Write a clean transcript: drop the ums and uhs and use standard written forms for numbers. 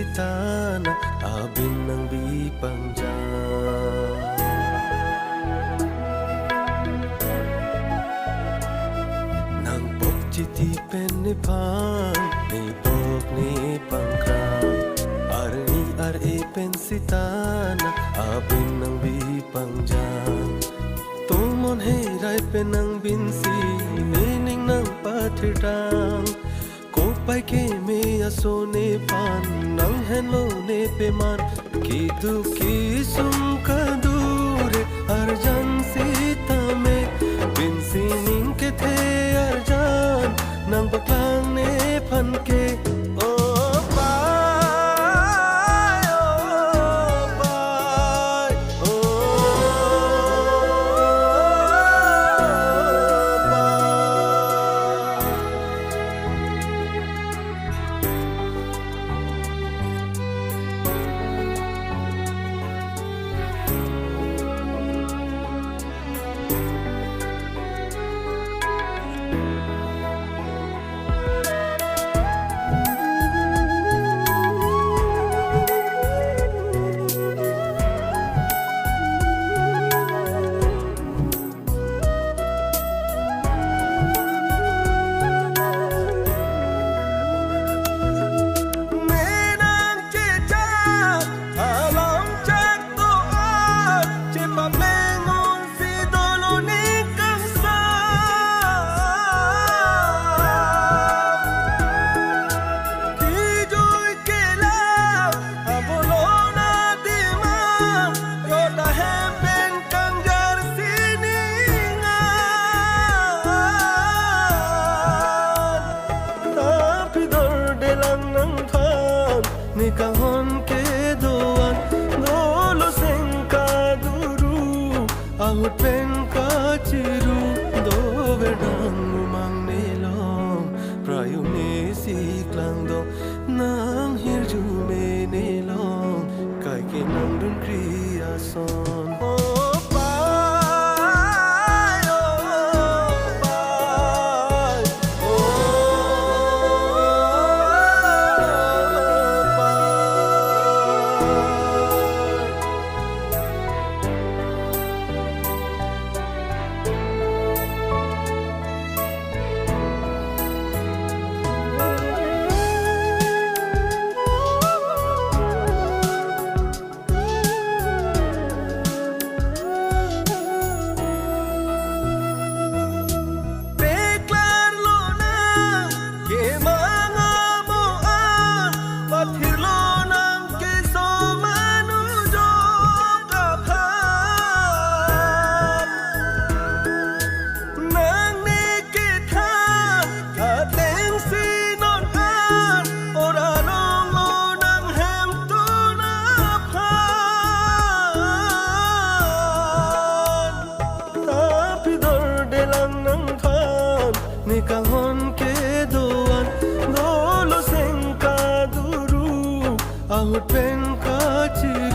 sitana abin ng bipangja. Nang pokchiti penipan ni pok ni pangkram arni ar pen sitana abin ng bipangja. Tumon herai penang binsi nining nang patritang kopai ke me asone pan nang hello ne peman kidu kisum kadure arjan sita me binsi ning ke the arjan nang baklang ne phan ke kahon ke doan dolo sengka duru ahut pen ka chiru do bedang mang nelong prayu ne siklang do nang hirju me nelong kai ke nang dun kriya son kahon ke doan dolo sengka duru ahut pen ka chiru